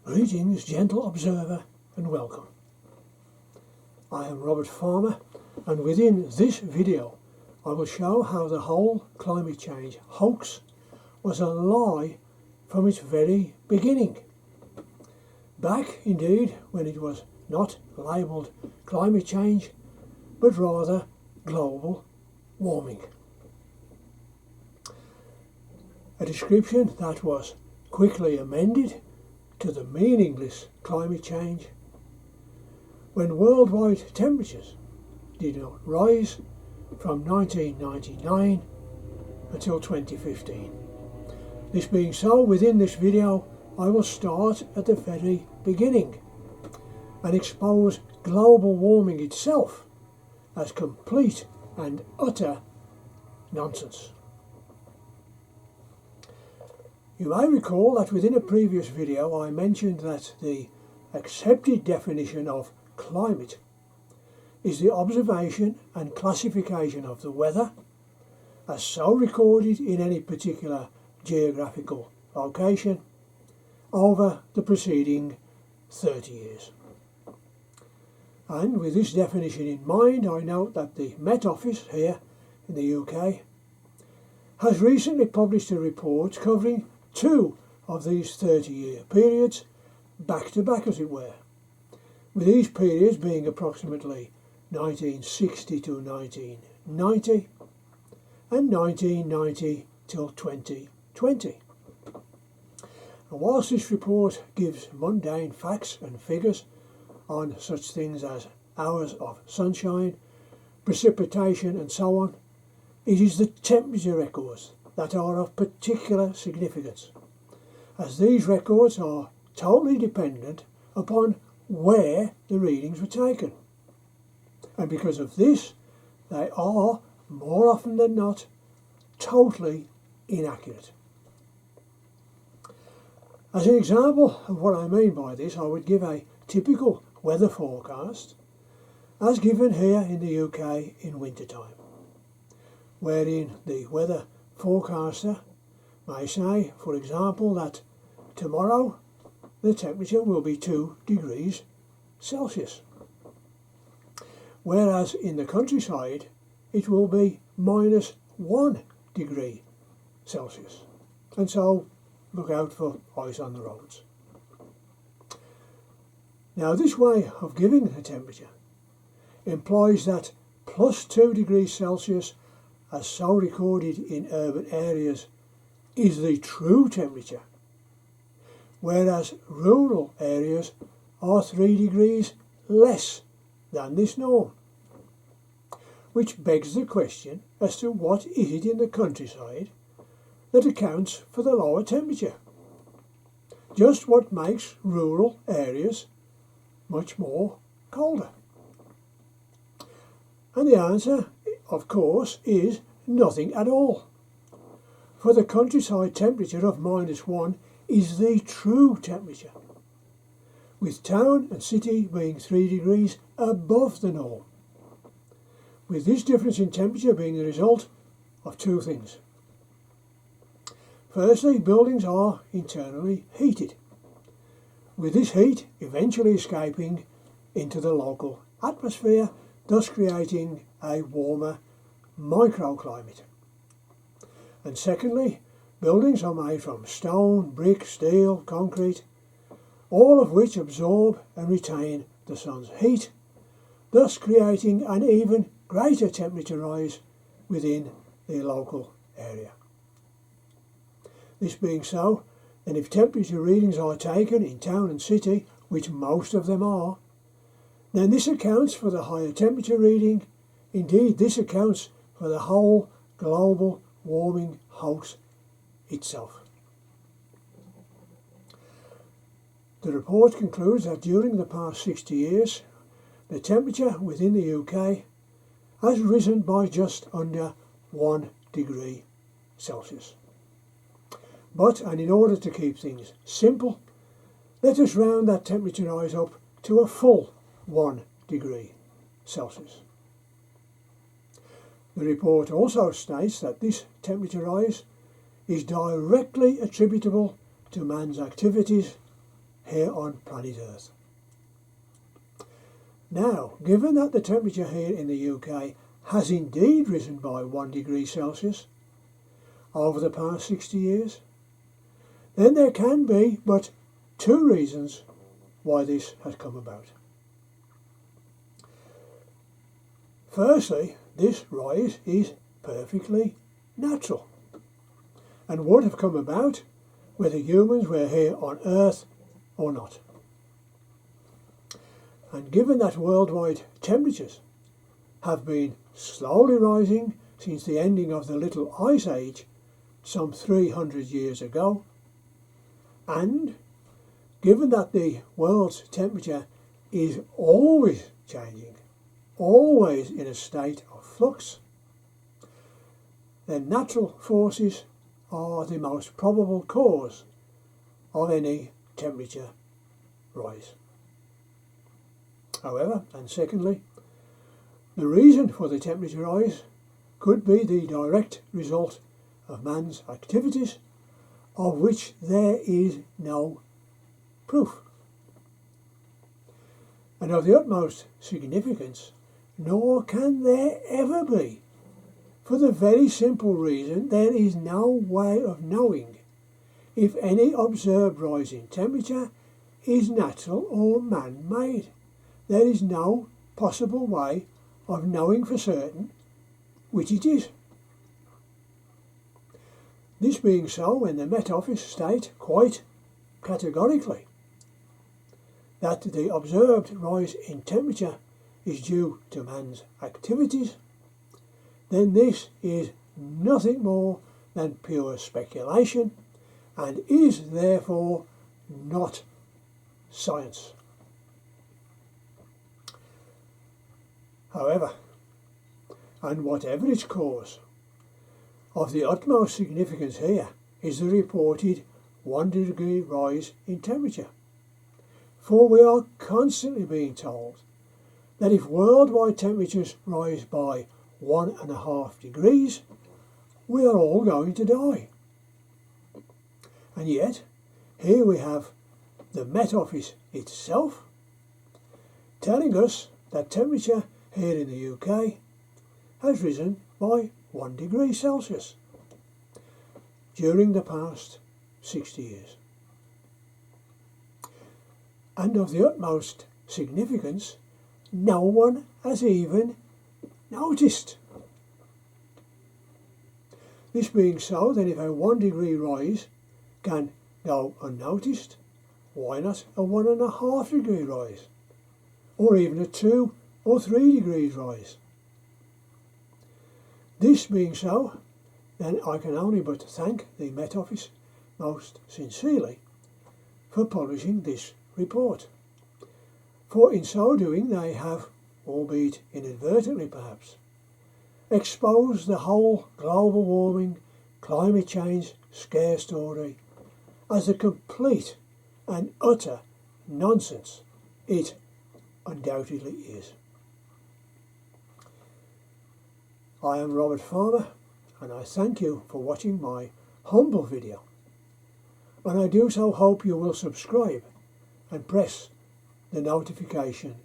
Greetings, gentle observer, and welcome. I am Robert Farmer, and within this video I will show how the whole climate change hoax was a lie from its very beginning. Back indeed when it was not labelled climate change, but rather global warming. A description that was quickly amended to the meaningless climate change when worldwide temperatures did not rise from 1999 until 2015. This being so, within this video I will start at the very beginning and expose global warming itself as complete and utter nonsense. You may recall that within a previous video I mentioned that the accepted definition of climate is the observation and classification of the weather as so recorded in any particular geographical location over the preceding 30 years. And with this definition in mind, I note that the Met Office here in the UK has recently published a report covering two of these 30-year periods, back to back as it were, with these periods being approximately 1960 to 1990 and 1990 till 2020. And whilst this report gives mundane facts and figures on such things as hours of sunshine, precipitation and so on, it is the temperature records that are of particular significance, as these records are totally dependent upon where the readings were taken. And because of this, they are, more often than not, totally inaccurate. As an example of what I mean by this, I would give a typical weather forecast as given here in the UK in wintertime, wherein the weather forecaster may say, for example, that tomorrow the temperature will be 2 degrees Celsius, whereas in the countryside it will be -1 degree Celsius, and so look out for ice on the roads. Now this way of giving the temperature implies that +2 degrees Celsius, as so recorded in urban areas, is the true temperature, whereas rural areas are 3 degrees less than this norm. Which begs the question as to what is it in the countryside that accounts for the lower temperature? Just what makes rural areas much more colder? And the answer, of course, is nothing at all. For the countryside temperature of -1 is the true temperature, with town and city being 3 degrees above the norm, with this difference in temperature being the result of two things. Firstly, buildings are internally heated, with this heat eventually escaping into the local atmosphere, thus creating a warmer microclimate. And secondly, buildings are made from stone, brick, steel, concrete, all of which absorb and retain the sun's heat, thus creating an even greater temperature rise within the local area. This being so, then if temperature readings are taken in town and city, which most of them are, then this accounts for the higher temperature reading. Indeed, this accounts for the whole global warming hoax itself. The report concludes that during the past 60 years, the temperature within the UK has risen by just under 1 degree Celsius. But, and in order to keep things simple, let us round that temperature rise up to a full 1 degree Celsius. The report also states that this temperature rise is directly attributable to man's activities here on planet Earth. Now, given that the temperature here in the UK has indeed risen by 1 degree Celsius over the past 60 years, then there can be but two reasons why this has come about. Firstly, this rise is perfectly natural and would have come about whether humans were here on Earth or not. And given that worldwide temperatures have been slowly rising since the ending of the Little Ice Age some 300 years ago, and given that the world's temperature is always changing, always in a state of flux, then natural forces are the most probable cause of any temperature rise. However, and secondly, the reason for the temperature rise could be the direct result of man's activities, of which there is no proof. And of the utmost significance, nor can there ever be, for the very simple reason there is no way of knowing if any observed rise in temperature is natural or man-made. There is no possible way of knowing for certain which it is. This being so, when the Met Office state quite categorically that the observed rise in temperature is due to man's activities, then this is nothing more than pure speculation and is therefore not science. However, and whatever its cause, of the utmost significance here is the reported 1 degree rise in temperature. For we are constantly being told that if worldwide temperatures rise by 1.5 degrees, we are all going to die. And yet, here we have the Met Office itself telling us that temperature here in the UK has risen by 1 degree Celsius during the past 60 years. And of the utmost significance, no one has even noticed. This being so, then if a 1 degree rise can go unnoticed, why not a 1.5 degree rise? Or even a 2 or 3 degrees rise? This being so, then I can only but thank the Met Office most sincerely for publishing this report. For in so doing they have, albeit inadvertently perhaps, exposed the whole global warming, climate change scare story as a complete and utter nonsense it undoubtedly is. I am Robert Farmer, and I thank you for watching my humble video, and I do so hope you will subscribe and press the notification